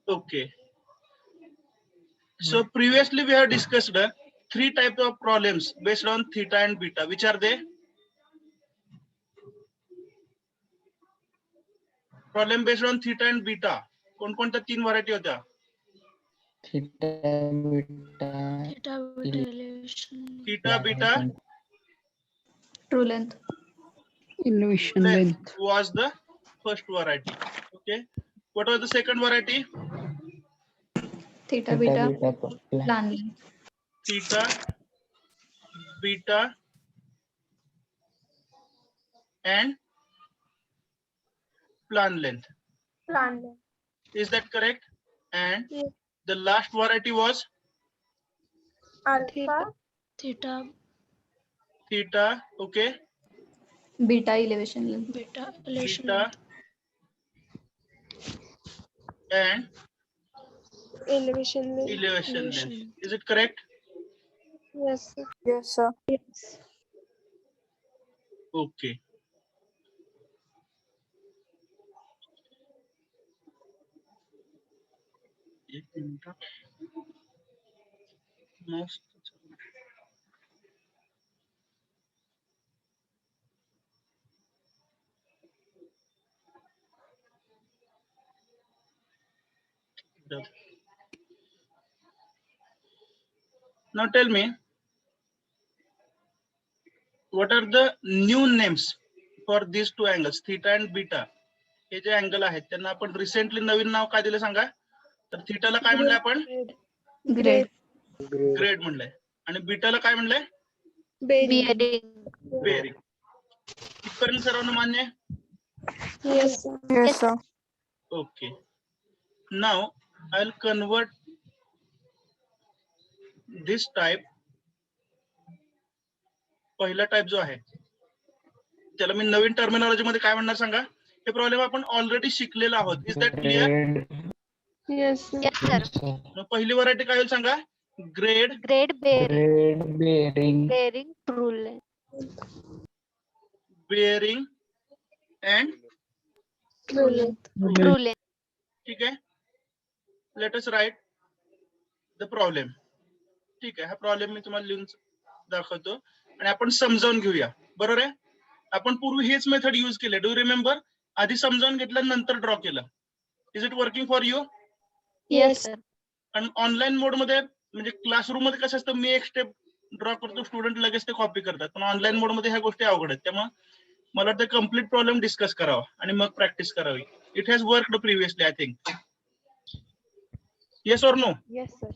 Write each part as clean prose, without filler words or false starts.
Okay. So previously we have discussed 3 types of problems based on theta and beta. Which are they? Problem based on theta and beta. कोणकोणत्या 3 variety होत्या? Theta, beta, True length. Elevation length length. was the first variety. Okay. What was the second variety? Theta beta. Plan length. Theta, beta, and plan length. Plan length. Is that correct? And Yes. the last variety was Alpha. Theta, theta. Okay. Beta elevation length. beta, elevation Beta length. and Elevation length. elevation Elevation length. length. Is it correct? Yes, sir. Yes, sir. Yes. Okay. एक minute. मस्त. Now tell me, what are the new names for these two angles, theta and beta? हे जे angle आहेत त्यांना आपण recently नवीन नाव काय दिलं सांगा? तर थीटाला काय म्हणलंय आपण? Grade. ग्रेड म्हणलंय. आणि बीटाला काय म्हणलंय? Bearing. बेअरिंग. इथपर्यंत सर्वांना मान्य आहे? Yes, sir. Yes, sir. Okay. Now I'll convert this type. पहिला टाइप जो आहे त्याला मी नवीन टर्मिनॉलॉजी मध्ये काय म्हणणार सांगा? हे प्रॉब्लेम आपण ऑलरेडी शिकलेला आहोत. Is that clear? Yes, sir. Yes, sir. पहिली व्हरायटी काय होईल सांगा? Grade, Grade bearing, Bearing. bearing, true length. Bearing and True length. True length. ठीक आहे. Let us write the problem. ठीक आहे. हा प्रॉब्लेम मी तुम्हाला लिहून दाखवतो आणि आपण समजावून घेऊया. बरोबर आहे? आपण पूर्वी हेच मेथड यूज केले. Do remember? आधी समजावून घेतलं नंतर ड्रॉ केलं. Is it working for you? Yes, sir. आणि ऑनलाईन मोड मध्ये म्हणजे क्लासरूम मध्ये कसं असतं, मी एक स्टेप ड्रॉ करतो, स्टुडंट लगेच ते कॉपी करतात. पण ऑनलाईन मोड मध्ये ह्या गोष्टी अवघड आहेत. त्यामुळे मला वाटतं कम्प्लीट प्रॉब्लेम डिस्कस करावा आणि मग प्रॅक्टिस करावी. It has worked previously I think. Yes or no? Yes, sir.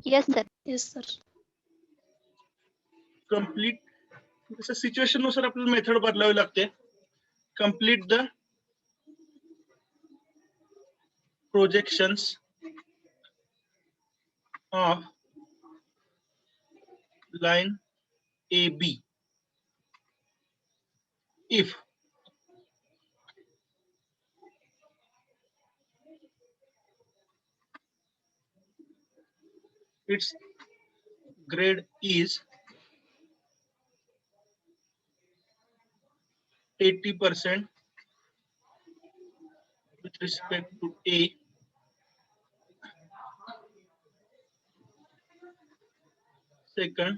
Yes, sir. Yes, sir. Complete जसं सिच्युएशन नुसार आपल्याला मेथड बदलावी लागते. Complete the projections of line AB if its grade is 80% with respect to A, second,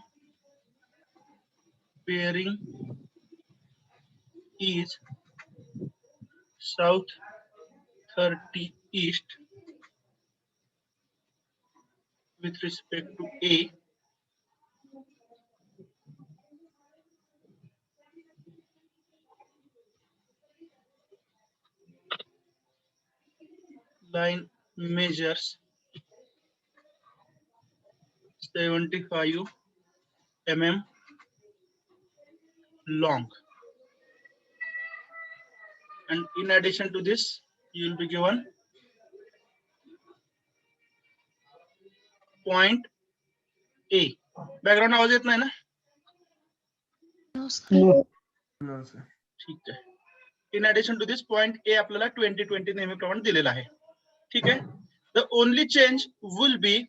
bearing is south 30 east with respect to A, line measures 75 mm long, and in addition to this you will be given point A. Background आवाज येत नाही ना? No, sir. No. ठीक आहे. In addition to this point A आपल्याला 20-20 नेहमीप्रमाणे दिलेला आहे. ठीक आहे. The only change will be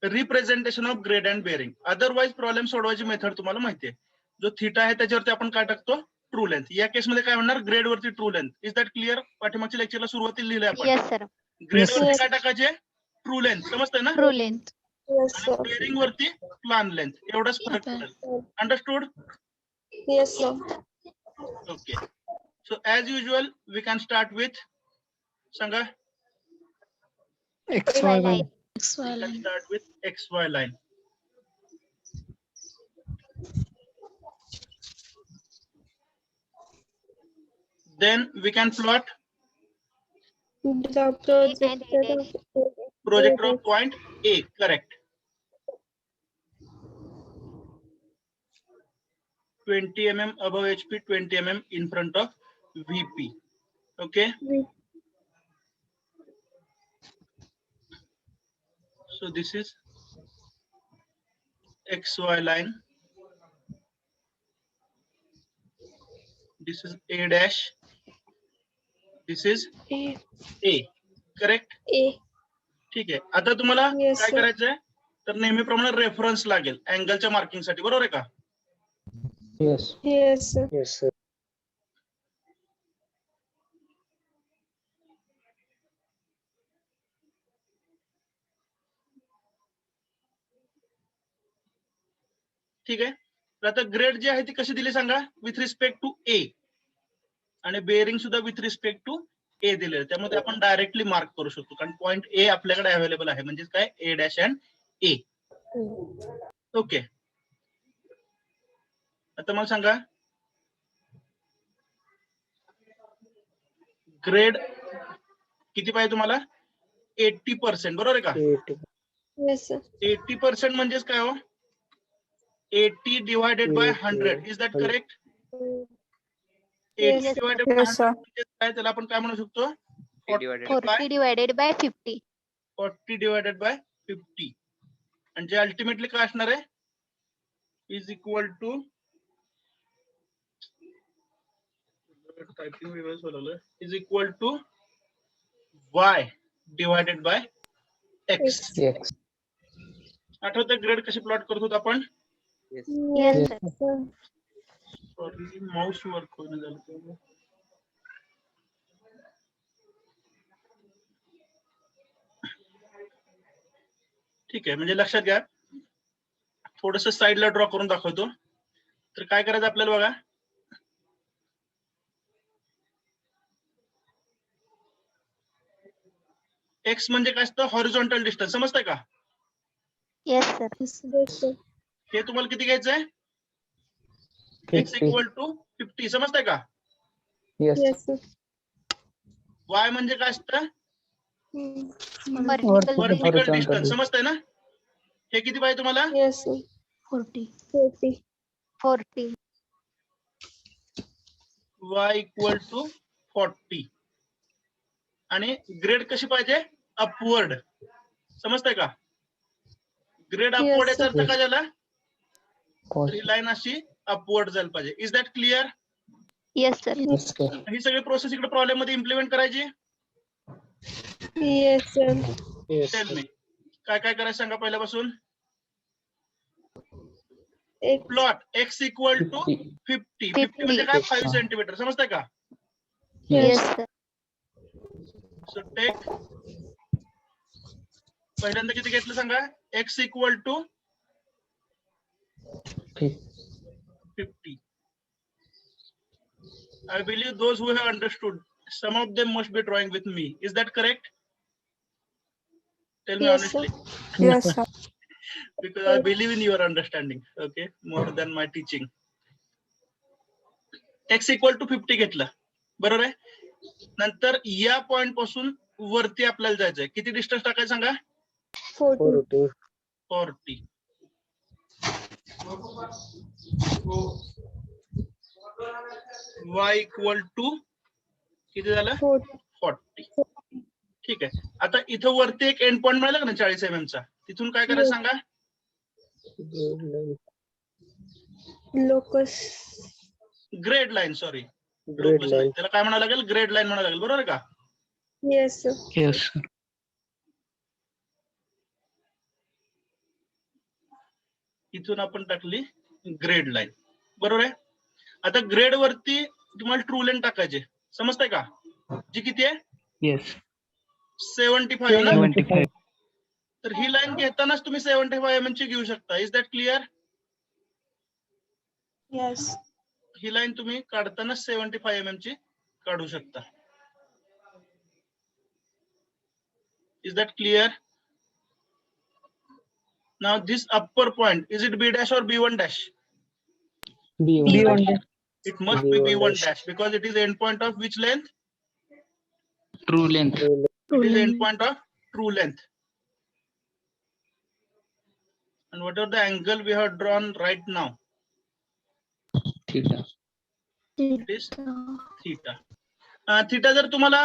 representation of grade and bearing. Otherwise problem सोडवायची मेथड तुम्हाला माहिती आहे. जो थीटा आहे त्याच्यावरती आपण काय टाकतो? True length. या केसमध्ये काय म्हणणार? ग्रेड वरती true length. Is that clear? पाठीमागच्या लेक्चरला सुरुवातीला लिहिलंय आपण. Yes, sir. ग्रेड Yes, वरती sir. काय टाकायचे? True length. समजतंय ना? True length. Yes, sir. Bearing वरती प्लान लेंथ. एवढाच फरक Okay. पडेल. Understood? Yes, sir. Okay. So as usual, we can start with Sangha. XY line. XY We can line. start with XY line. Then we can plot The projected projector of point A. Correct. 20 mm above HP, 20 mm in front of VP. Okay. So this is XY line. This is A dash. This is A. A. Correct. A. ठीक आहे. आता तुम्हाला Yes, काय sir. करायचंय? तर नेहमीप्रमाणे reference लागेल अँगलच्या marking साठी. बरोबर आहे का? Yes. Yes, sir. Yes, sir. ठीक आहे. तर आता ग्रेड जी आहे ती कशी दिली सांगा? विथ रिस्पेक्ट टू ए आणि बेअरिंग सुद्धा विथ रिस्पेक्ट टू ए दिले. त्यामध्ये आपण डायरेक्टली मार्क करू शकतो कारण पॉईंट ए आपल्याकडे अवेलेबल आहे. म्हणजे काय? A dash and A. Okay. आता मला सांगा ग्रेड किती पाहिजे तुम्हाला? 80%. बरोबर आहे का? Yes, sir. 80% म्हणजेच काय हो? 80 divided by 100. Is that correct? 80 Yes. divided by Yes, 100 sir. म्हणजे काय? त्याला आपण काय म्हणू शकतो? 40 divided by 50. 40 divided by 50. आणि जे अल्टिमेटली काय असणार आहे? Is equal to is equal to y divided by x. X. आठवतं ग्रेड कशी प्लॉट करत होतो आपण? Yes, sir. Sorry mouse work होईना झालं. ठीक आहे. म्हणजे लक्षात घ्या. थोडस साईडला ड्रॉ करून दाखवतो. तर काय करायचं आपल्याला बघा. एक्स म्हणजे काय असतं? Horizontal distance. समजतंय का? Yes, sir. Yes, sir. हे तुम्हाला किती घ्यायचंय? एक्स 50. Equal to 50. समजतंय का? Yes. Yes, sir. वाय म्हणजे काय असतं? Vertical Vertical. Vertical Horizontal distance. distance. समजतंय ना? हे किती पाहिजे तुम्हाला? Yes, sir. 40. 40. 40. y equal to 40. आणि ग्रेड कशी पाहिजे? अपवर्ड. समजतंय का? ग्रेड Yes, अपवर्ड याचा sir. अर्थ काय झाला? तर ही Positive. लाईन अशी अपवर्ड जायला पाहिजे. Is that clear? Yes, sir. Yes, sir. ही सगळी प्रोसेस इकडे प्रॉब्लेम मध्ये इम्प्लिमेंट करायची. Yes, sir. Yes. Tell me काय काय करायचं सांगा पहिल्यापासून. X. Plot x equal to 50. 50. 50 म्हणजे काय? 5 हा. सेंटीमीटर. समजतंय का? Yes, sir. सो टेक पहिल्यांदा किती घेतलं सांगा? X equal to 50. I believe those who have understood, some of them must be drawing with me. Is that correct? Tell me Yes, sir. honestly, Yes, sir. because I believe in your understanding. Okay, more than my teaching. X equal to 50 घेतलं. बरोबर आहे. नंतर या point पासून वरती आपल्याला जायचंय. किती डिस्टन्स टाकायचं सांगा? 40. 40. y इक्वल टू किती झालं? 40. ठीक आहे. आता इथं वरती एक एंड पॉइंट मिळाला का ना 40 mm चा? तिथून काय करायचं सांगा? Locus. Grade line. Sorry, Grade line. त्याला काय म्हणावं लागेल? ग्रेड लाईन म्हणावं लागेल. बरोबर आहे का? Yes, sir. Yes, sir. इथून आपण टाकली ग्रेड लाईन. बरोबर आहे. आता ग्रेड वरती तुम्हाला ट्रू लेंथ टाकायचे. समजतंय का? जी किती आहे? Yes. 75 ना? 75. तर ही लाईन घेतानाच तुम्ही 75 mm ची घेऊ शकता. Is that clear? Yes. He line तुम्ही काढताना 75 mm ची काढू शकता. Is that clear? Now this upper point, is it B dash or B1 dash? B1. It must be B1 B1 dash. dash because it is the end point of which length? True length. It is the end point of true length. And what are the angle we have drawn right now? Theta. It is theta. Theta जर तुम्हाला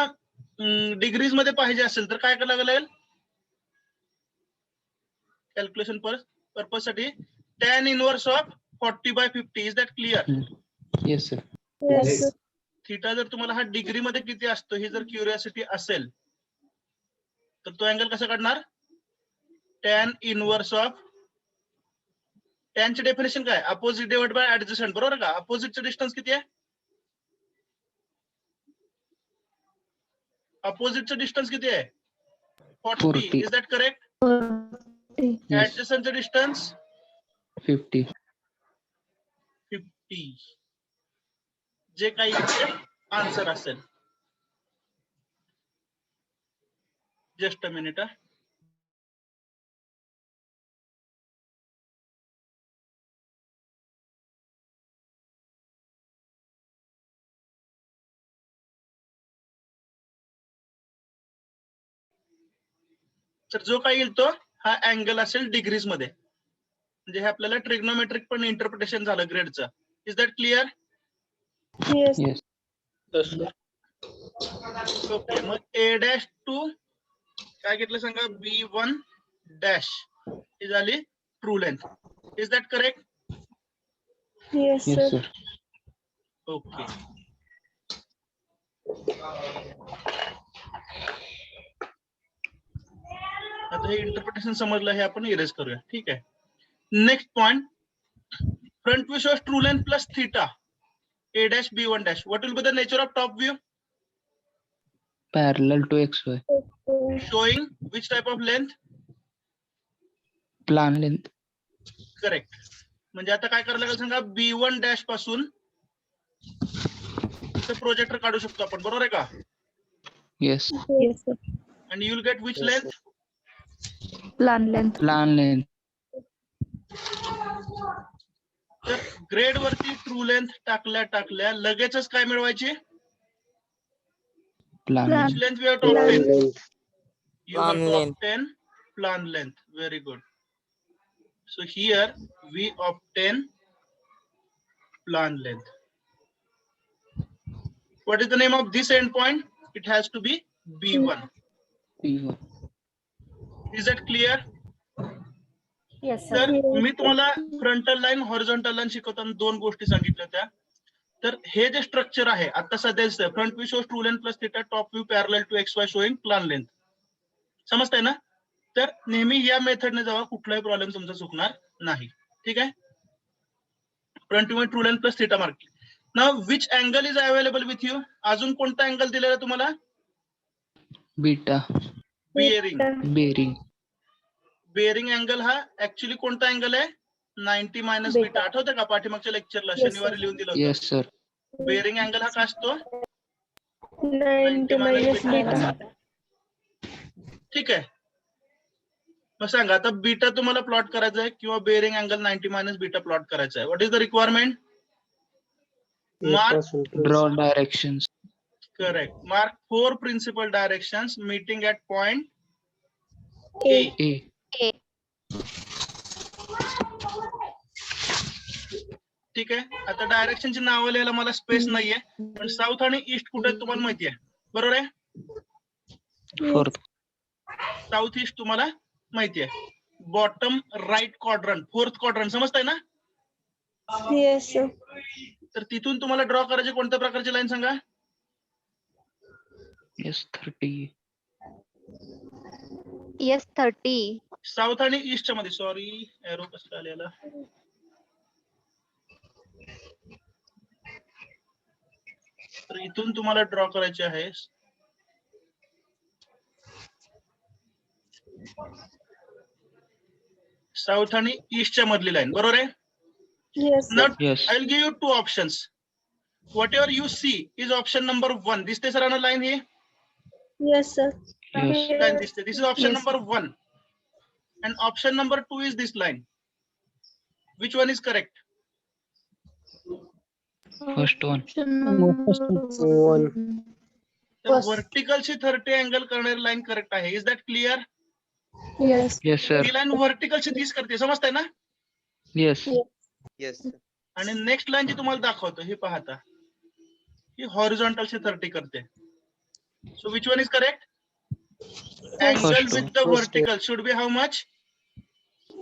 degrees मध्ये पाहिजे असेल तर काय करायला लागेल? Calculation purpose साठी tan inverse of 40/50. Is that clear? Yes, sir. Yes, sir. Theta जर तुम्हाला हा डिग्री मध्ये किती असतो ही जर क्युरियोसिटी असेल तर तो अँगल कसा काढणार? tan इनवर्स ऑफ, tan चे डेफिनेशन काय? अपोजिट डिवाइड बाय ऍडजस्टंट, बरोबर का? अपोजिटचं डिस्टन्स किती आहे? अपोजिटचं डिस्टन्स किती आहे? 40. 40. Is that correct? 40. Yes. ऍडजस्टंटचं डिस्टन्स 50. 50. जे काही आन्सर असेल. Just a minute. तर जो काही येईल तो हा अँगल असेल डिग्रीज मध्ये. म्हणजे हे आपल्याला ट्रिग्नोमेट्रिक पण इंटरप्रिटेशन झालं ग्रेडचं. Is that clear? Yes. Yes. Okay. मग ए डॅश टू काय घेतलं सांगा? B1 डॅश ही झाली true length. Is that correct? Yes, Yes, sir. sir. Okay. आता हे इंटरप्रिटेशन समजलं, हे आपण इरेज करूया. ठीक आहे. Next point, front view shows true length plus theta a dash B1 dash. What will be the nature of top view? Parallel to XY. Showing which type of length? Plan length. Correct. म्हणजे आता काय करायला लागेल सांगा? B1 dash पासून projector काढू शकतो आपण, बरोबर आहे का? Yes. Yes, sir. And you will get which Yes, length? Plan length. Plan length. तर ग्रेड वरती ट्रू लेंथ टाकल्या लगेचच काय मिळवायची? Plan Plan. Which length. length we have to Plan obtain? length. You have to obtain plan length. Very good. So here we obtain plan length. What is the name of this end point? It has to be B1. P1. Is that clear? Yes, तर मी तुम्हाला frontal line, horizontal line शिकवताना दोन गोष्टी सांगितल्या होत्या. तर हे जे structure आहे आता सध्या front view shows true length plus theta, top view parallel to XY showing plan length. समजतंय ना? तर नेहमी या मेथडने जावा, कुठलाही प्रॉब्लेम तुमचा चुकणार नाही. ठीक आहे. Front view true length plus theta mark. Now which angle is available with you? अजून कोणता अँगल दिलेला आहे तुम्हाला? Beta. Bearing. Bearing. Bearing angle हा ऍक्च्युली कोणता अँगल आहे? 90 मायनस बीटा. आठवतं का पाठीमागच्या लेक्चरला शनिवारी लिहून दिलं होतं? Yes, sir. बेअरिंग अँगल हा काय असतो? 90 minus beta. ठीक आहे. मग सांगा आता बीटा तुम्हाला प्लॉट करायचा आहे किंवा bearing angle 90 minus beta plot करायचा आहे. What is the requirement? Mark. Draw directions. Correct. Mark 4 principal directions meeting at point A. A. A. ठीक आहे. आता डायरेक्शनची नावं लिहायला मला स्पेस नाहीये, पण साऊथ आणि ईस्ट कुठे आहेत तुम्हाला माहिती आहे, बरोबर आहे? Fourth. साऊथ ईस्ट तुम्हाला माहिती आहे. Bottom right quadrant, fourth quadrant, समजताय ना? Yes, sir. तर तिथून तुम्हाला ड्रॉ करायची कोणत्या प्रकारची लाईन सांगा? Yes, 30. Yes, 30. साऊथ आणि ईस्टच्या मध्ये. सॉरी, एरो कसं आलेला? तर इथून तुम्हाला ड्रॉ करायचे आहे साऊथ आणि ईस्टच्या मधली लाईन, बरोबर आहे? Yes, Now sir. Yes. I will give you two options. Whatever you see is option number 1. दिसते सरांना लाईन ही Yes, sir. Yes. line दिसते. This is option Yes. number 1. And option number 2 is this line. Which one is correct? First one. One. The vertical ची 30 angle करणारी line correct आहे. Is that clear? Yes. Yes, sir. ही line vertical ची 30 करते, समजताय ना? Yes. Yes, sir. आणि next line जी तुम्हाला दाखवतो हे पाहता, ही हॉरिझॉन्टल ची 30 करते. So which one is correct? Angle First with one. the vertical should be how much?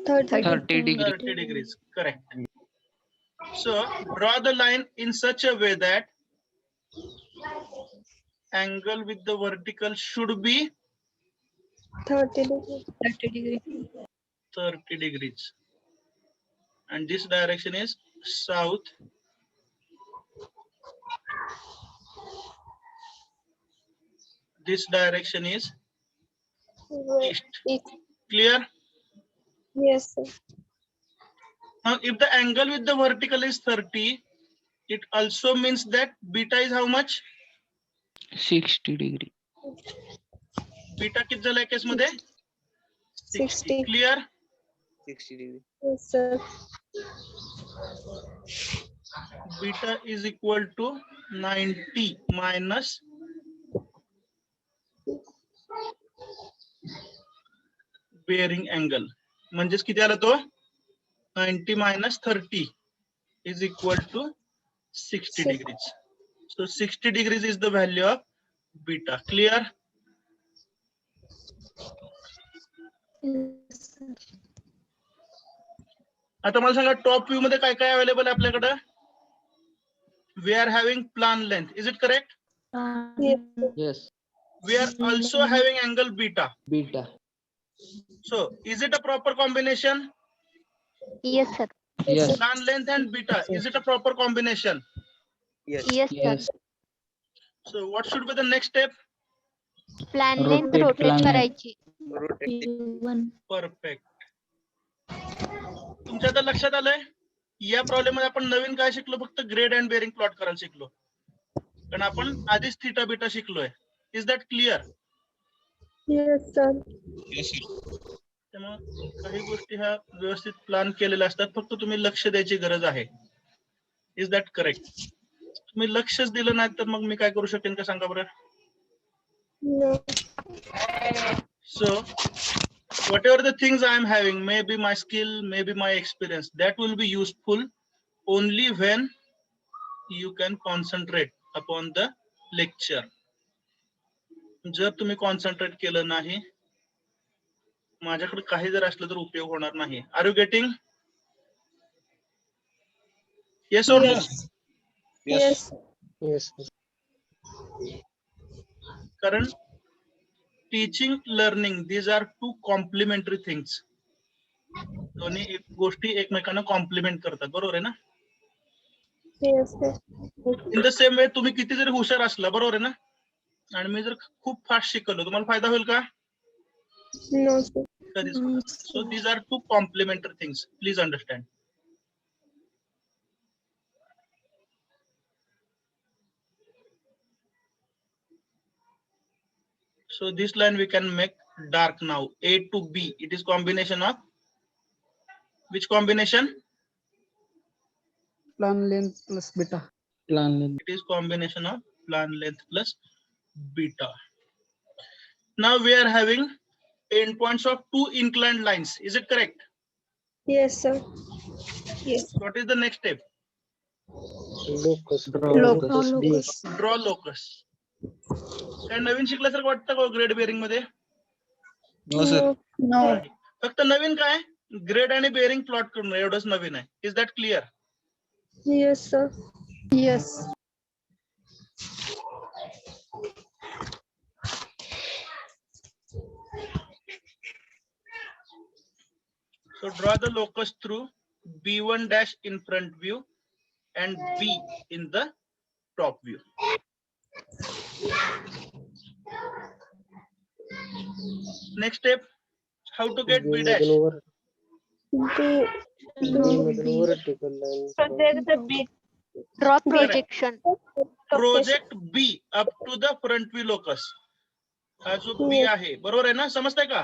30. 30 degree. 30 degrees. Correct. So draw the line in such a way that angle with the vertical should be 30 degrees. 30 degrees. And this direction is south. This direction is east. East. Clear? Yes, sir. Now, if the angle with the vertical is 30, it also means that beta is how much? 60 degree. Beta किती झाला या case मध्ये? 60. Clear? 60 degree. Yes, sir. Beta is equal to 90 minus bearing angle. म्हणजेच किती आला तो? 90 minus 30 is equal to 60 degrees. So 60 degrees is the value of beta. Clear? आता मला सांगा टॉप व्ह्यू मध्ये काय काय अवेलेबल आहे आपल्याकडे? We are having plan length. Is it correct? Yes. Yes, We are also having angle beta. beta. So is it a proper combination? Yes, sir. Yes, Plan length and beta. Is it a proper combination? Yes. Yes, yes, sir. So what should be the next step? Plan length Rotate rotate plan length. करायची. Rotate. Perfect. तुमच्या आता लक्षात आलंय? या problem मध्ये आपण नवीन काय शिकलो? फक्त ग्रेड अँड बेरिंग प्लॉट करायला शिकलो. कारण आपण आधीच थीटा बीटा शिकलोय. Is that clear? Yes, sir. त्यामुळे काही गोष्टी ह्या व्यवस्थित प्लॅन केलेल्या असतात, फक्त तुम्ही लक्ष द्यायची गरज आहे. Is that correct? तुम्ही लक्षच दिलं नाही तर मग मी काय करू शकेन का सांगा बरं? No. So whatever the things I am having, maybe my skill, maybe my experience, that will be useful only when you can concentrate upon the lecture. जर तुम्ही कॉन्सन्ट्रेट केलं नाही, माझ्याकडे काही जर असलं तर उपयोग होणार नाही. Are you getting? Yes or no? Yes. yes, कारण teaching learning these are two complementary things. दोन्ही गोष्टी एकमेकांना कॉम्प्लिमेंट करतात, बरोबर आहे ना? Yes, sir. In the same way तुम्ही किती जरी हुशार असला, बरोबर आहे ना, आणि मी जर खूप फास्ट शिकवलं, तुम्हाला फायदा होईल का? No, sir. कधीच होणार. So these are two complementary things. Please understand. So this line we can make dark now. A to B. It is combination of which combination? plan length plus beta. Plan length. It is combination of plan length plus beta. Now we are having endpoints of two inclined lines. Is it correct? Yes, sir. Yes. What is the next step? Locus. Locus. Draw locus. काय नवीन शिकल्यासारखं वाटतं का grade bearing मध्ये? No, sir. No. फक्त नवीन काय? Grade आणि bearing plot करणं एवढंच नवीन आहे. Is that clear? Yes, sir. Yes. So draw the locus through B1 dash in front view and B in the top view. Next step, How to get B B dash? मधून वर Do B मधून vertical line. project the bit. Draw Correct. projection. Project B up to the front view locus. हा जो B Yes. आहे बरोबर आहे ना, समजतंय का?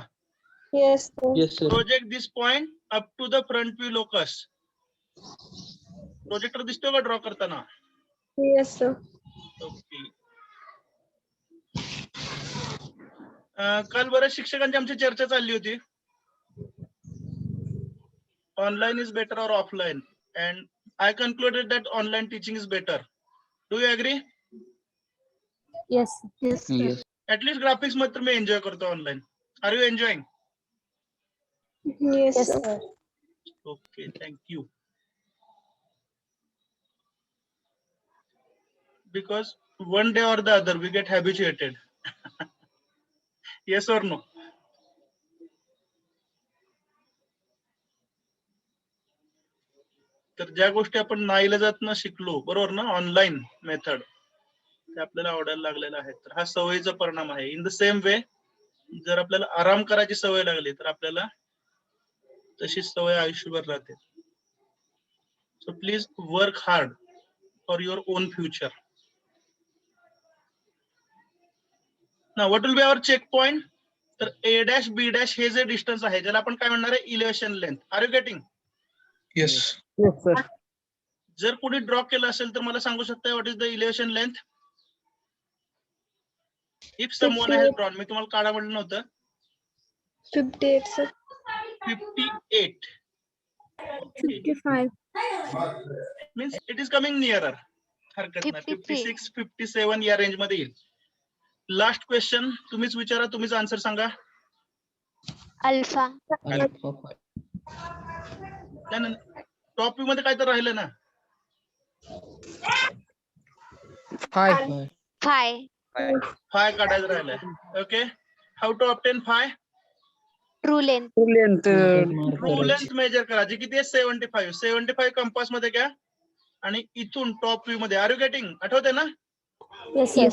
Yes, sir. Yes, sir. Project this point up to the front view locus. Projector दिसतोय का ड्रॉ करताना? Yes, sir. ओके. काल बऱ्याच शिक्षकांची आमची चर्चा चालली होती. Online is better or offline? And I concluded that online teaching is better. Do you agree? Yes. Yes, sir. Yes. At least graphics मध्ये तर मी एन्जॉय करतो online. Are you enjoying? Yes, Yes, sir. sir. Okay, thank you. Because one day or the other we get habituated. Yes or no? तर ज्या गोष्टी आपण नाईलाजातनं शिकलो बरोबर ना ऑनलाईन मेथड ते आपल्याला आवडायला लागलेल्या आहेत. तर हा सवयीचा परिणाम आहे. इन द सेम वे जर आपल्याला आराम करायची सवय लागली तर आपल्याला तशी सवय आयुष्यभर राहते. So please work hard for your own future. ना what will be our check point? तर A डॅश B डॅश हे जे डिस्टन्स आहे ज्याला आपण काय म्हणणार आहे elevation length. Are you getting? Yes, sir. जर कोणी ड्रॉ केलं असेल तर मला सांगू शकता what is the elevation length? If someone has drawn, मी तुम्हाला काढा म्हटलं नव्हतं. 58, sir. 58. Okay. 55. Means it is coming nearer. हरकत नाही. 53. 56, 57 या रेंज मध्ये येईल. लास्ट क्वेश्चन तुम्हीच विचारा, तुम्हीच आन्सर सांगा. Alpha. Alpha. नाही टॉप व्ह्यू मध्ये काय तर राहिलं ना. 5. Phi. फाय काढायचं राहिलंय. Okay. How to obtain phi? True length. Length. True length measure करायची. किती आहे? 75. 75 कंपास मध्ये घ्या आणि इथून टॉप व्ह्यू मध्ये. Are you getting? आठवते ना? Yes, sir.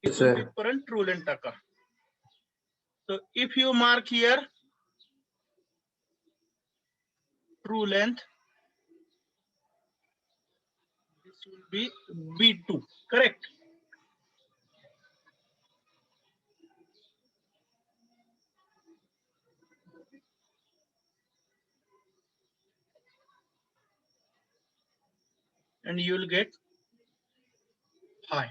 इथून तिथपर्यंत ट्रू लेंथ टाका. So if you mark here true length, this will be B2, correct? And you will get phi.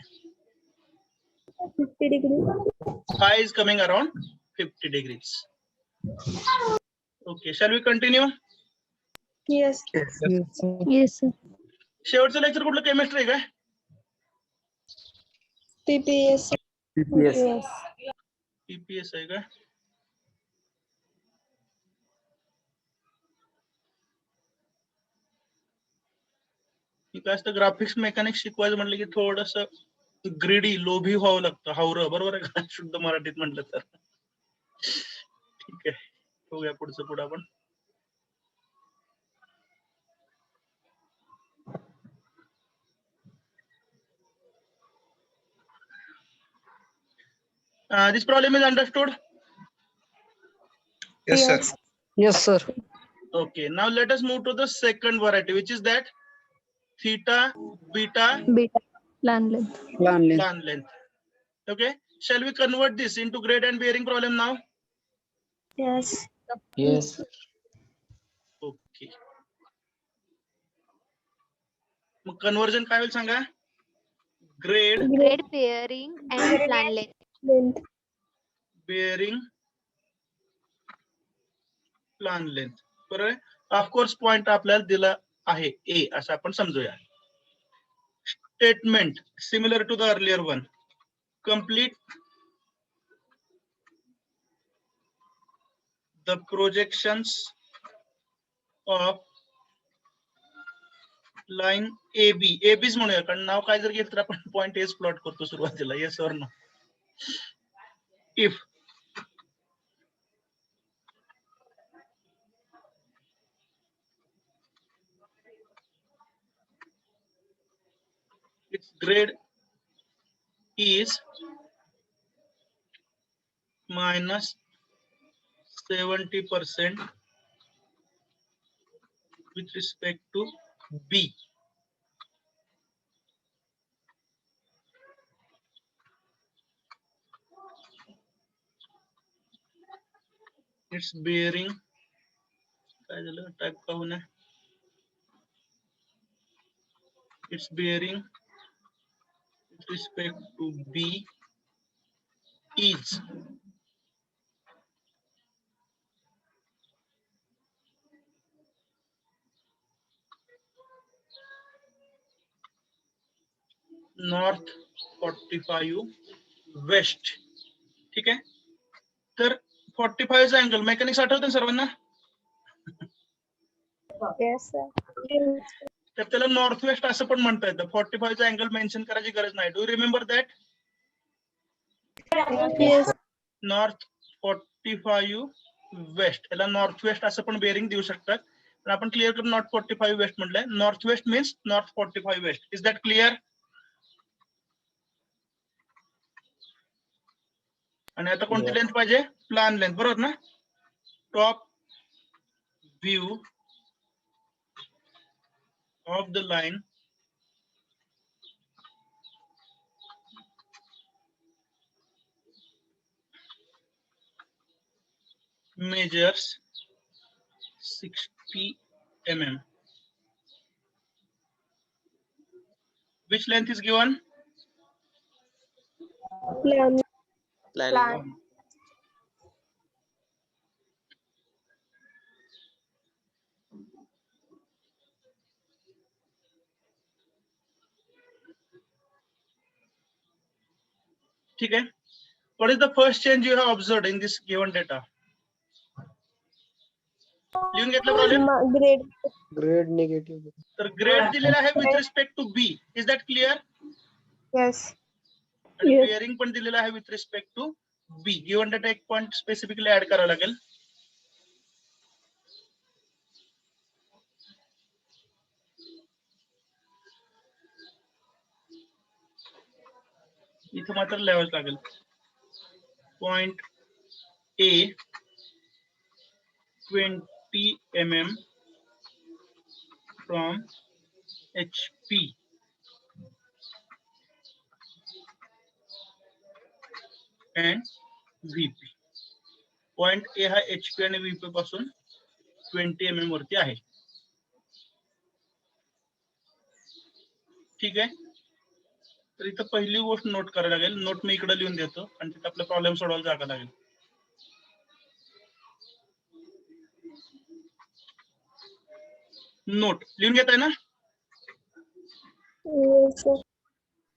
50 degrees. Phi is coming around 50 degrees. Okay, shall we continue? Yes. Yes, sir. Yes, sir. शेवटचं lecture कुठलं chemistry काय? PPS. Yes. PPS आहे का? काय असतं graphics mechanics शिकवायचं म्हटलं की थोडस ग्रीडी लोभी व्हावं लागतं. हावरं बरोबर आहे का शुद्ध मराठीत म्हटलं तर. ठीक आहे, बघूया पुढचं पुढं आपण. This problem is understood? Yes, sir. Yes, sir. Okay, now let us move to the second variety, which is that theta, beta, Beta. Plan length. Plan length. plan length. Okay, shall we convert this into grade and bearing problem now? Yes. Yes. Okay. मग conversion काय होईल सांगा? Grade, Grade bearing and plan length. Length. bearing, plan length. बरोबर आहे. Of course point आपल्याला दिला आहे A असं आपण समजूया. Statement similar to the earlier one. Complete the projections of line AB. AB's म्हणूया कारण नाव काय जर घेतलं तर आपण पॉइंट एज प्लॉट करतो सुरुवातीला. Yes or no? If its grade is minus 70% with respect to B. Its bearing काय झालं टाइप का होना its bearing with respect to B is north 45 west. ठीक आहे तर 45 चा अँगल मेकॅनिक्स आठवतं ना सर्वांना Yes, sir. तर त्याला नॉर्थ वेस्ट असं पण म्हणता येतं 45 चा अँगल मेन्शन करायची गरज नाही do remember that Yes. North 45 west याला नॉर्थ वेस्ट असं पण बेरिंग देऊ शकतात पण आपण क्लिअर करून नॉर्थ 45 वेस्ट म्हटलंय north west means north 45 west is that clear आणि आता कोणती लेंथ पाहिजे प्लॅन लेंथ बरोबर ना top view of the line measures 60 mm. Which length is given? Plan. ठीक है. What is the first change you have observed in this given data? लिहून घेतलं प्रॉब्लेम Grade. Grade negative. तर grade दिलेला आहे with respect to B is that clear Yes. आणि Yes. Bearing पण दिलेला आहे with respect to B given data एक पॉइंट स्पेसिफिकली ऍड करावा लागेल इथं मात्र लिहावंच लागेल point A 20 mm from HP and VP. Point A हा HP आणि VP पासून 20 mm वरती आहे ठीक आहे तर इथं पहिली गोष्ट नोट करायला लागेल नोट मी इकडे लिहून देतो आणि तिथे आपला प्रॉब्लेम सोडवायला जागा लागेल नोट लिहून घेताय ना Yes, sir.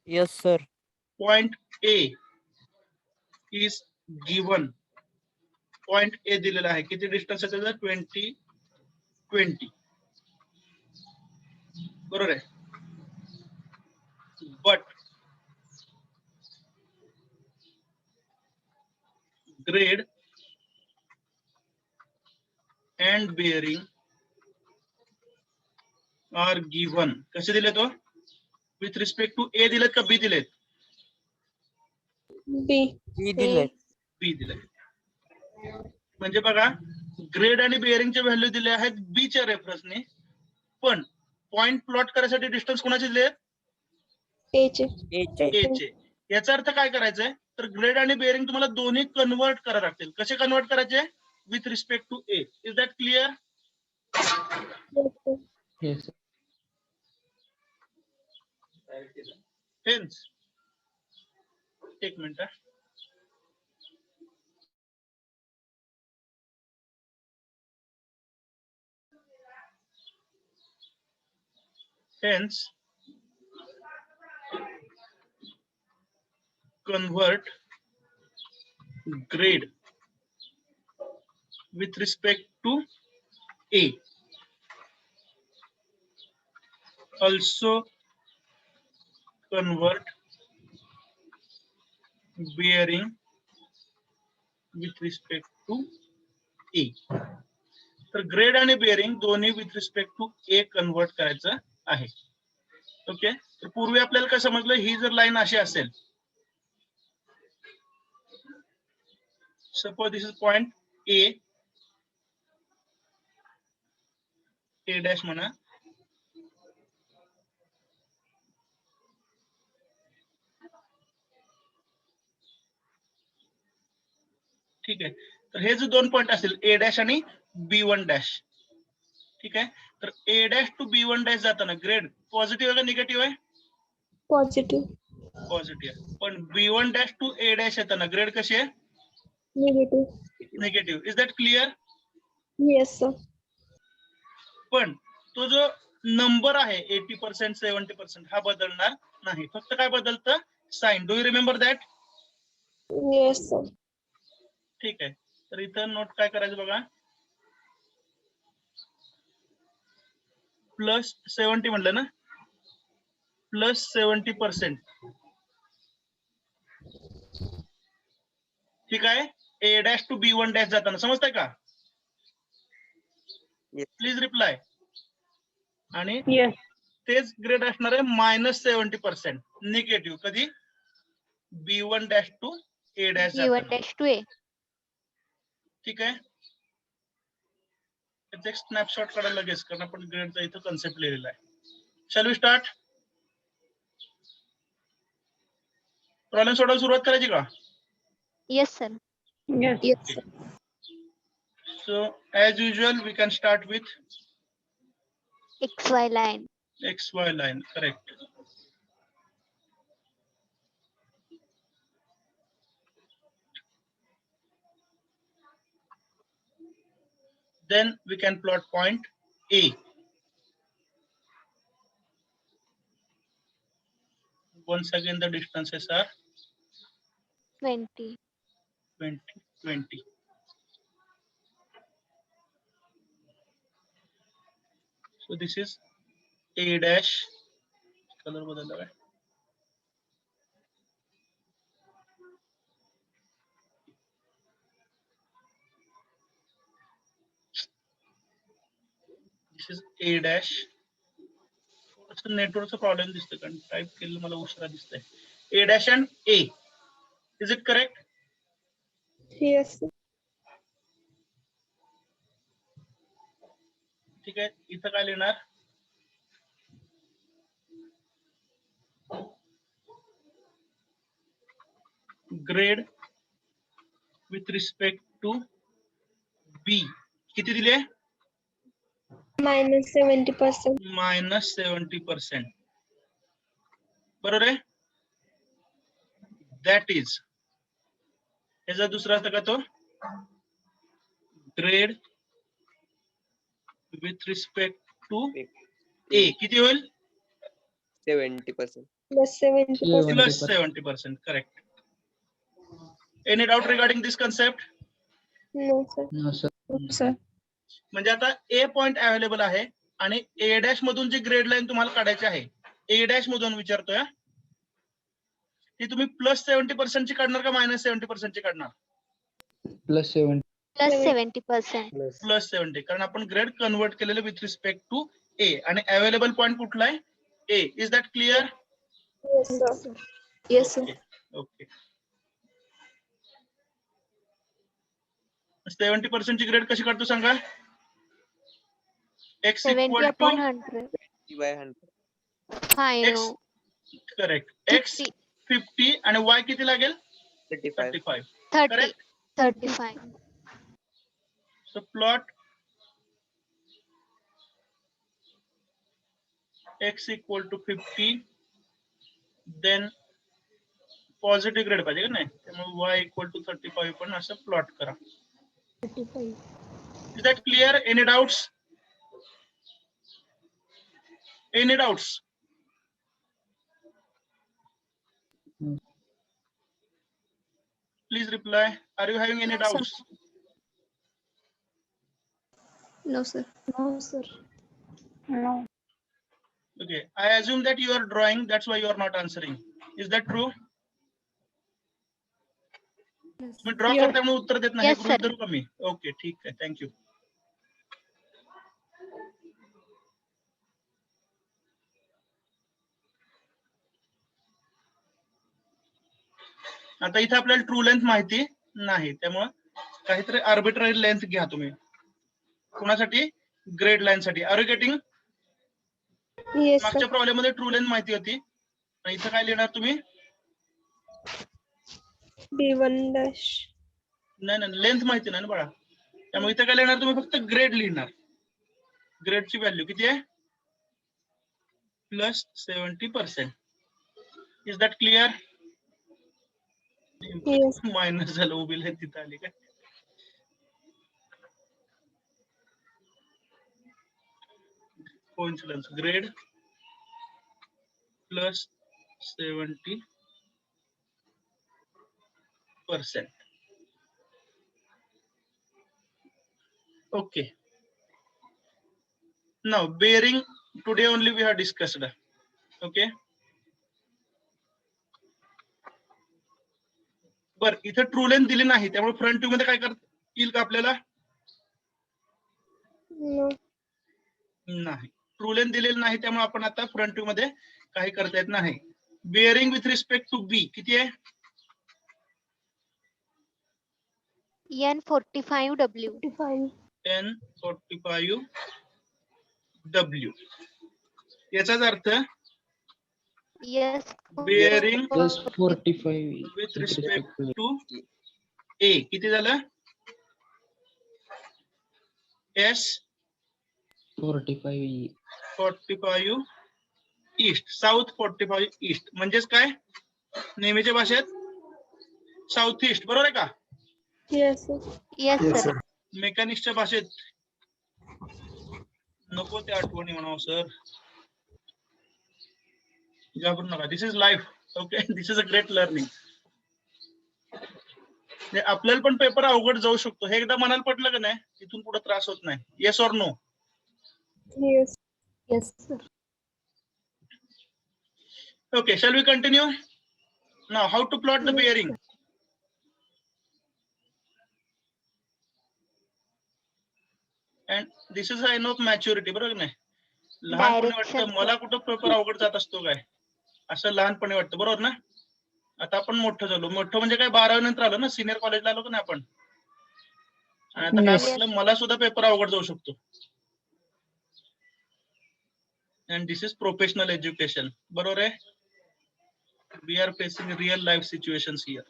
Yes, sir. Point A is given point A दिलेला आहे किती डिस्टन्स आहे त्याचा 20 बरोबर आहे but grade and bearing are given कसे दिले तो with respect to A दिलेत का B दिलेत B. B दिले म्हणजे बघा ग्रेड आणि बेअरिंगचे व्हॅल्यू दिले आहेत B च्या रेफरन्सने पण पॉइंट प्लॉट करायसाठी डिस्टन्स कोणाचे दिले A. A चे याचा अर्थ काय करायचंय तर ग्रेड आणि बेअरिंग तुम्हाला दोन्ही कन्वर्ट करायला लागतील कसे कन्वर्ट करायचे with respect to A is that clear Yes. hence एक minute hence convert grade with respect to A also convert bearing with respect to A तर ग्रेड आणि बेअरिंग दोन्ही with respect to A convert करायचं आहे okay तर पूर्वी आपल्याला काय समजलं ही जर लाईन अशी असेल suppose this is point A A dash म्हणा. ठीक आहे, तर हे जे 2 पॉईंट असेल ए डॅश आणि B1 डॅश. ठीक आहे, तर A dash to B1 dash जाताना ग्रेड पॉझिटिव्ह आहे का निगेटिव्ह आहे? पॉझिटिव्ह. पॉझिटिव्ह आहे. पण B1 dash to A dash येताना ग्रेड कशी आहे? Negative. Negative. Is that clear? Yes sir. पण तो जो नंबर आहे 80% 70% हा बदलणार नाही, फक्त काय बदलतं? Sign. Do you remember that? Yes sir. ठीक आहे, तर इथं नोट काय करायचं बघा. +70 म्हणलं ना, +70%. ठीक आहे, ए डॅश टू B1 डॅश जाताना समजतंय का? Please reply. आणि Yes. तेच ग्रेड असणार आहे -70% निगेटिव्ह. कधी? B1 dash to A dash B1 जाताना. dash to A. ठीक आहे, त्याचा एक स्नॅपशॉट काढा लगेच, कारण आपण ग्रेडचा इथं कन्सेप्ट लिहिलेला आहे. Shall we start? प्रॉब्लेम सोडवायला सुरुवात करायची का? Yes, sir. Yes. Yes sir. So as usual we can start with XY line. XY line. Correct. Then we can plot point A. Once again the distances are 20. 20, 20. So this is A dash. Color बदलला काय? This is A dash. नेटवर्कचा problem दिसतोय, कारण type केलेलं मला उशिरा दिसतंय. A dash and A. Is it correct? Yes sir. ठीक आहे, इथं काय लिहिणार? Grade with respect to B किती दिले? -70%. -70%. बरोबर आहे? दॅट इज, याचा दुसरा अर्थ का तो? Grade with respect to A किती होईल? 70%. +70%. +70%. Correct. Any doubt regarding this concept? No sir. No, sir. Sir. म्हणजे आता A पॉइंट अवेलेबल आहे आणि A डॅश मधून जी ग्रेड लाईन तुम्हाला काढायची आहे, A डॅश मधून विचारतोय, ती तुम्ही +70% ची काढणार का -70% ची काढणार? +70. +70%. +70, कारण आपण ग्रेड कन्वर्ट केलेलं विथ रिस्पेक्ट टू A आणि अवेलेबल पॉइंट कुठला आहे? A. Is that clear? Yes sir. Yes sir. Okay. 70% ची ग्रेड कशी काढतो सांगा? X 70 equal to upon 100. 50/100. I X. know. Correct. X 50. 50 आणि Y किती लागेल? 35. 35. 30. Correct? 35. So plot X equal to 50, then positive grade पाहिजे का नाही, त्यामुळे Y equal to 35 पण असं प्लॉट करा. 35. Is that clear? Any doubts? Any doubts? Please reply. Are you having any No, sir. doubts? No, sir. No, sir. No. Okay. I assume that you are drawing. That's why you are not answering. Is that true? Me draw Yes. करते म्हणून उत्तर देत नाही. Yes, गृहीत sir. धरू का मी? Okay, ठीक आहे. Thank you. आता इथे आपल्याला ट्रू लेंथ माहिती नाही, त्यामुळे काहीतरी आर्बिट्ररी लेंथ घ्या तुम्ही. कोणासाठी? ग्रेड लाईन साठी. Are you getting? Yes, मागच्या sir. प्रॉब्लेम मध्ये ट्रू लेंथ माहिती होती, आणि इथं काय लिहिणार तुम्ही? B1 dash. नाही लेंथ माहिती नाही ना बाळा, त्यामुळे इथं काय लिहिणार तुम्ही? फक्त ग्रेड लिहिणार. ग्रेडची व्हॅल्यू किती आहे? Plus 70%. Is that clear? Yes. Minus झालं, उभी लाईन तिथं आली काय? Coincidence. Grade plus 70%. Okay. Now bearing today only we have discussed. Okay. बर, इथे ट्रू लेंथ दिली नाही, त्यामुळे फ्रंट व्ह्यू मध्ये काय करता येईल का आपल्याला? No. नाही. ट्रू लेंथ दिलेली नाही, त्यामुळे आपण आता फ्रंट व्ह्यू मध्ये काही करता येत नाही. Bearing with respect to B किती आहे? N45W. 55. N45W. याचाच अर्थ Yes. bearing Plus 45 with with respect respect to to A किती झालं? S 45. 45 ईस्ट, साऊथ 45 ईस्ट, म्हणजेच काय नेहमीच्या भाषेत साऊथ ईस्ट, बरोबर आहे का? Yes, sir. Yes, sir. मेकॅनिक्सच्या भाषेत नको ते आठवणी म्हणावं सर, घाबरू नका. This is life. Okay, this is a great learning. आपल्याला पण पेपर अवघड जाऊ शकतो, हे एकदा मनाला पडलं का नाही, तिथून पुढे त्रास होत नाही. Yes or no? Yes. Yes, sir. Okay, shall we continue? Now, how to plot the Yes, bearing? And this is sign of maturity, बरोबर की नाही? लहानपणी Direction. वाटतं मला कुठं पेपर अवघड जात असतो काय, असं लहानपणी वाटतं, बरोबर ना? आता आपण मोठं झालो. मोठं म्हणजे काय, 12वी नंतर आलो ना, सिनियर कॉलेजला आलो का नाही आपण? आणि आता काय Yes. म्हटलं, मला सुद्धा पेपर अवघड जाऊ शकतो. And this is professional education, बरोबर आहे? We are facing real life situations here.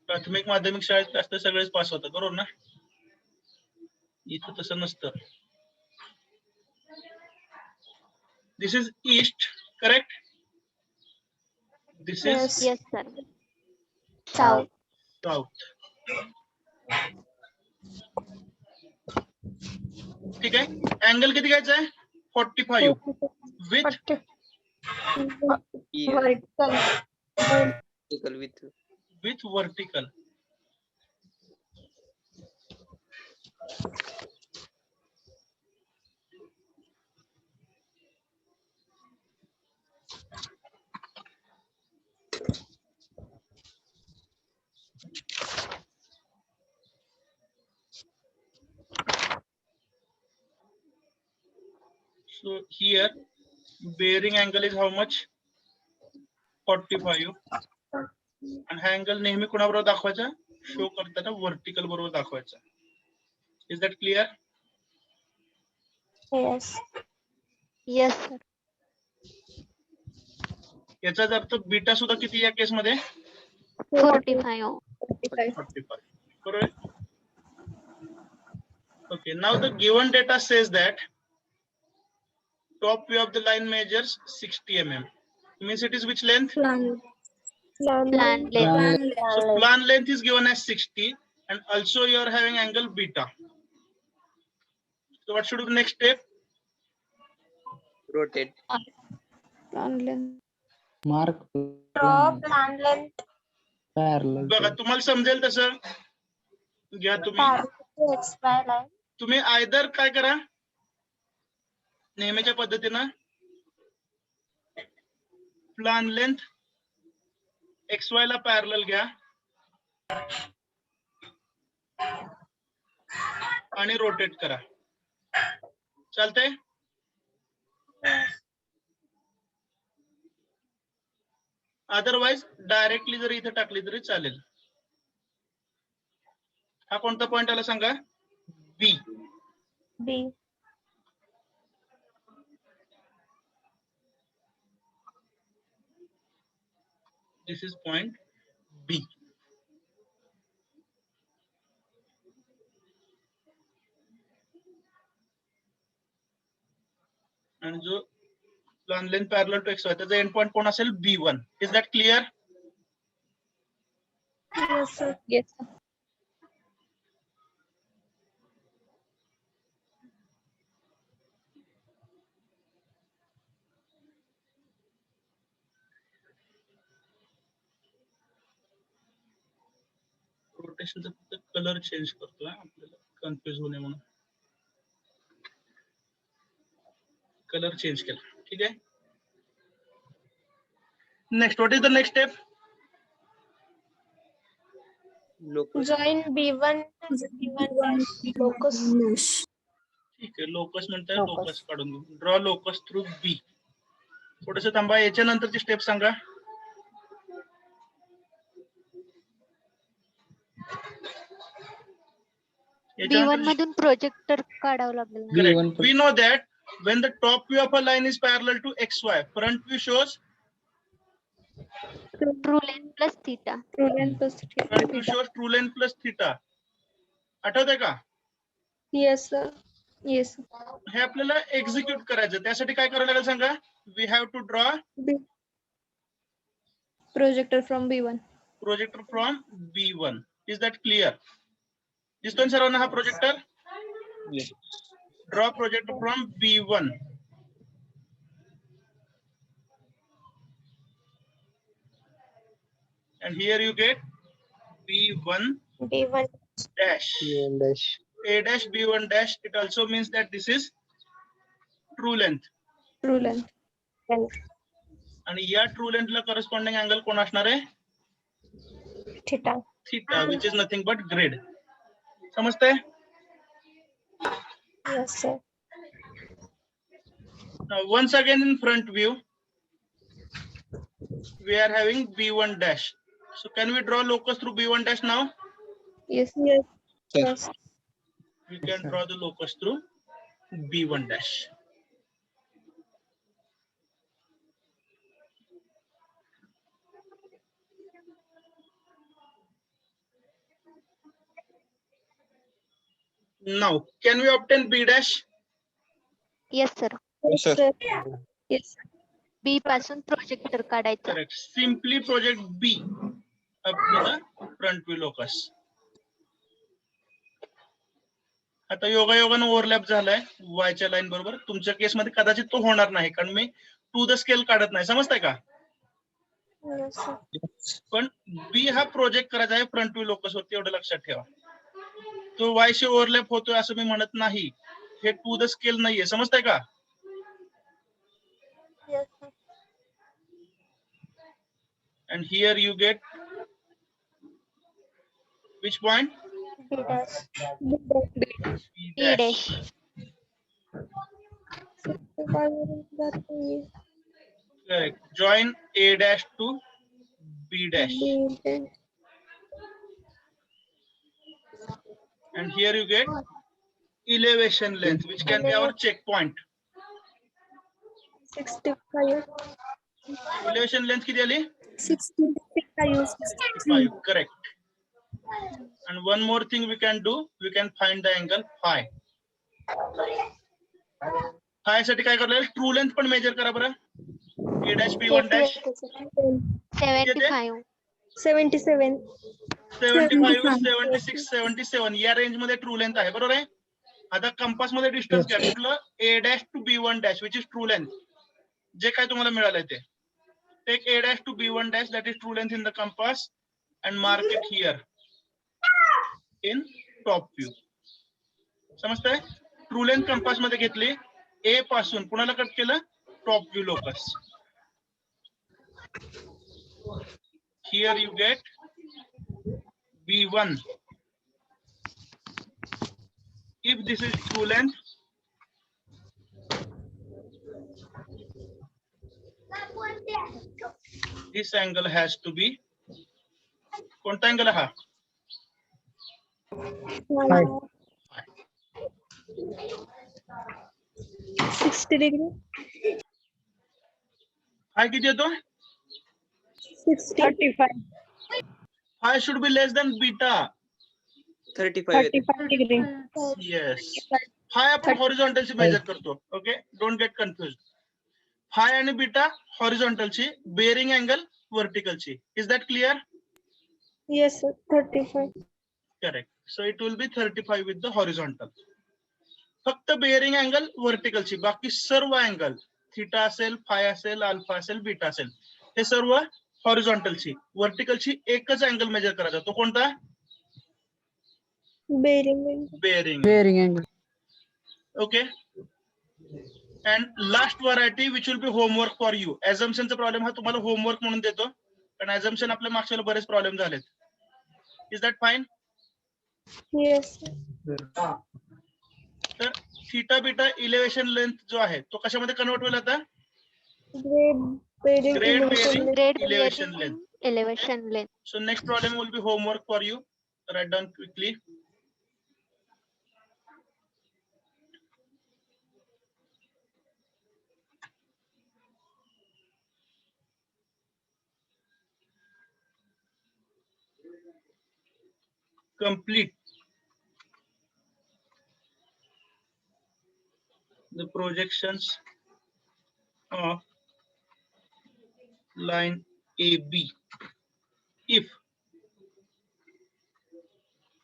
प्राथमिक माध्यमिक शाळेत जास्त सगळेच पास होतात, बरोबर ना? इथं तसं नसतं. This is east, correct? This Yes. is Yes, sir. South. south. ठीक आहे. अँगल किती घ्यायचा आहे? 45 with Vertical. Vertical with vertical. So here bearing angle is how much? 45. आणि हा अँगल नेहमी कोणाबरोबर दाखवायचा? शो करताना वर्टिकल बरोबर दाखवायचा. Is that clear? Yes. Yes, sir. याचाच अर्थ बीटा सुद्धा किती या केस मध्ये? 45. 45. Correct. Okay, now the given data says that top view of the line measures 60 mm. Means it is which length? Plan Plan length. So plan length is given as 60, and also you are having angle beta. So what should be the next step? rotate. Plan length. Mark plan length. parallel. बघा, तुम्हाला समजेल तसं घ्या तुम्ही. XY line. तुम्ही either काय करा, नेहमीच्या पद्धतीनं प्लान लेंथ XY ला पॅरलल घ्या आणि रोटेट करा. चालतंय? अदरवाइज डायरेक्टली जर इथे टाकली तरी चालेल. हा कोणता पॉइंट आला सांगा? B. B. This is point B. And जो plan length parallel to XY त्याचा end point कोण असेल B1. Is that clear? Yes, sir. Yes, sir. रोटेशनचा फक्त कलर चेंज करतोय आपल्याला कन्फ्युज होऊ नये म्हणून कलर चेंज केला ठीक आहे next what is the next step Locus. Join B1 B1 dash. Locus. ठीक आहे लोकस म्हणताय लोकस काढून घेऊ ड्रॉ लोकस थ्रू बी थोडस थांबा याच्या नंतरची स्टेप सांगा B1 मधून प्रोजेक्टर काढावं लागेल ना. correct B1 we know that when the top view of a line is parallel to xy front view shows True length plus theta. True length plus front view theta. shows true length plus theta आठवतंय का Yes, sir. Yes. हे आपल्याला execute करायचं त्यासाठी काय करावं लागेल सांगा we have to draw B. Projector from B1. Projector from B1 is that clear दिसतोय ना सर्वांना हा projector Yes. Draw projector from B1 and here you get B1 B1. dash B1 dash. A dash B1 dash it also means that this is true length True length. आणि या true लेंथला corresponding angle कोण असणार आहे Theta. Theta which is nothing but grade समजतंय Yes, sir. now once again in front view we are having B1 dash so can we draw locus through B1 dash now Yes. Yes. Sir. Yes. we can draw the locus through B1 dash now can we obtain B dash Yes, sir. Yes, sir. Yes. B पासून projector काढायचं. correct simply project B up to the front view locus आता योगायोगानं overlap झालाय वायच्या line बरोबर तुमच्या केसमध्ये कदाचित तो होणार नाही कारण मी टू द स्केल काढत नाही समजताय का Yes, sir. पण बी हा प्रोजेक्ट करायचा आहे फ्रंट व्ह्यू लोकस वरती एवढं लक्षात ठेवा तो वायशी ओव्हरलॅप होतोय असं मी म्हणत नाही हे टू द स्केल नाहीये समजताय का Yes, sir. and here you get which point B dash. B dash. correct join A dash to B dash and here you get elevation length which can be our checkpoint 65. elevation length किती आली 65. 5 correct and one more thing we can do we can find the angle phi phi साठी काय करायला true length पण major करा बरं A dash B1 dash 75. 77. 75 76 77 या range मध्ये ट्रू लेंथ आहे बरोबर आहे आता कंपास मध्ये डिस्टन्स घ्या कुठलं A dash to B1 dash which is true length जे काय तुम्हाला मिळालंय ते take A dash to B1 dash that is true length in the compass and mark it here in top view समजतंय true length compass मध्ये घेतली A पासून कुणाला cut केलं top view locus here you get B1 if this is true length this angle has to be कोणता angle हा 60 degree. Phi किती येतो? 60. 35. Phi should be less than beta. 35 येते. 35 degree. येस. फाय आपण हॉरिझॉन्टलची मेजर करतो. Okay, don't get confuse. Phi आणि beta हॉरिझॉन्टलची, बेअरिंग अँगल व्हर्टिकलची. Is that clear? Yes, sir. 35. Correct. So it will be 35 with the horizontal. फक्त bearing angle व्हर्टिकलची, बाकी सर्व अँगल थिटा असेल, फाय असेल, अल्फा असेल, बीटा असेल, हे सर्व हॉरिझॉन्टलची. व्हर्टिकलची एकच अँगल मेजर करायचा, तो कोणता? Bearing. Bearing. Bearing angle. Okay. And last variety which will be homework for you. Assumption चा प्रॉब्लेम हा तुम्हाला होमवर्क म्हणून देतो, पण assumption आपल्या मागच्या वेळेला बरेच प्रॉब्लेम झालेत. Is that fine? Yes, sir. तर थीटा बीटा इलेव्हेशन लेंथ जो आहे तो कशामध्ये कन्वर्ट होईल आता? Grade bearing. Grade elevation bearing. length. Grade Elevation bearing length. Elevation length. So next problem will be homework for you. Write down quickly. Complete the projections of line AB if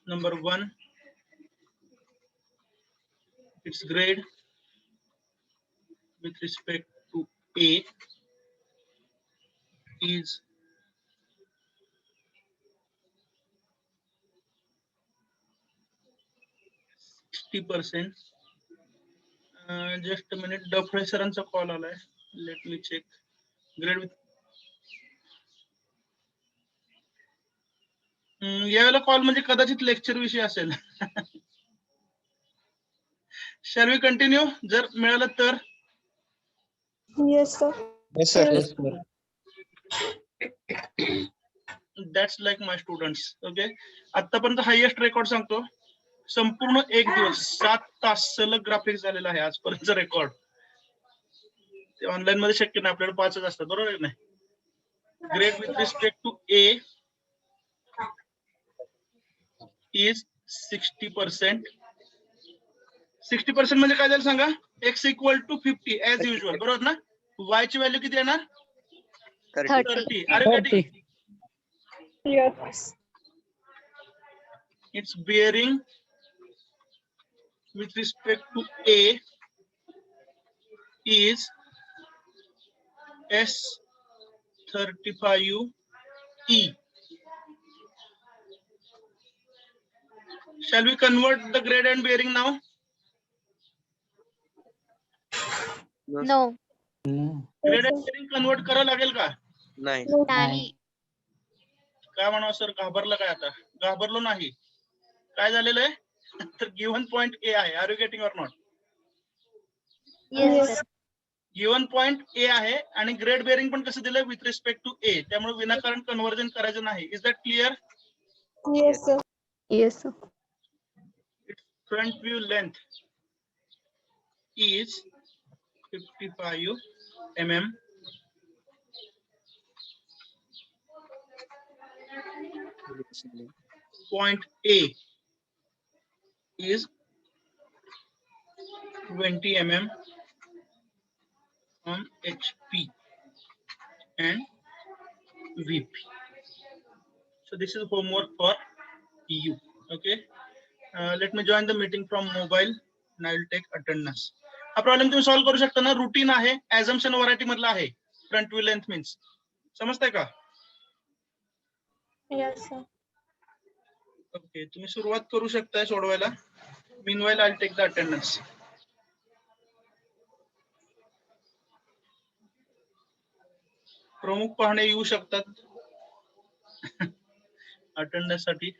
number 1 its grade with respect to A is 60%. Just a minute, Daphale सरांचा call आलाय. Let me check. Grade with यावेळेला call म्हणजे कदाचित lecture विषयी असेल. Shall we continue? जर मिळालं तर. Yes, sir. Yes, sir. Yes, sir. That's like my students. Okay, आतापर्यंत हायएस्ट रेकॉर्ड सांगतो. संपूर्ण एक दिवस 7 तास सलग ग्राफिक्स झालेला आहे आजपर्यंत रेकॉर्ड. ते ऑनलाईन मध्ये शक्य नाही, आपल्याला 5च असतात, बरोबर आहे नाही? Grade with respect to A is 60%. 60% म्हणजे काय झालं सांगा? x equal to 50 as usual, बरोबर ना? y ची व्हॅल्यू किती येणार? 30. 30. Are you 30. getting? Yes. Its bearing with respect to A is S35E. Shall we convert the grade and bearing now? No, no. No. Grade and bearing convert करावं लागेल का? नाही. नाही. काय म्हणावं सर, घाबरलं काय आता? घाबरलो नाही. काय झालेलं आहे? तर गिव्हन पॉइंट ए आहे. Are you getting or not? Yes sir. Given point A आहे आणि ग्रेड बेअरिंग पण कसं दिलंय? With respect to A. त्यामुळे विनाकारण कन्व्हर्जन करायचं नाही. Is that clear? Yes, sir. Yes, sir. Front view length is 55 mm. Point A is 20 mm on HP and VP. So this is homework for you. Okay. Let me join the meeting from mobile and I will take attendance. हा problem तुम्ही solve करू शकता ना? Routine आहे, assumption variety मधला आहे. Front view length means समजताय का? Yes, sir. ओके, तुम्ही सुरुवात करू शकताय सोडवायला. Meanwhile I will take the attendance. प्रमुख पाहणे येऊ शकतात अटेंडन्स साठी.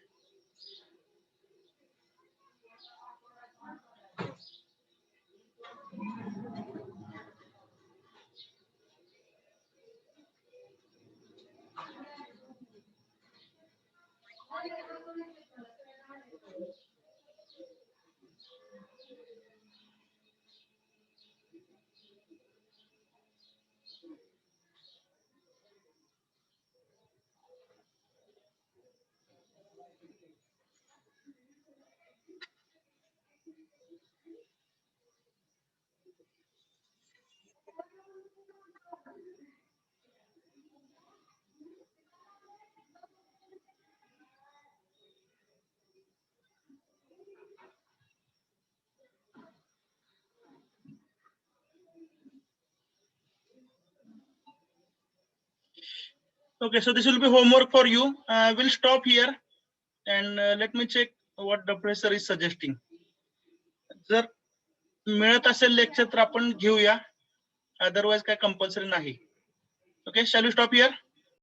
Okay, so this will be homework for you. We'll stop here and let me check what the professor is suggesting. जर मिळत असेल लेक्चर तर आपण घेऊया, अदरवाइज काय कंपल्सरी नाही. Okay, shall we stop here?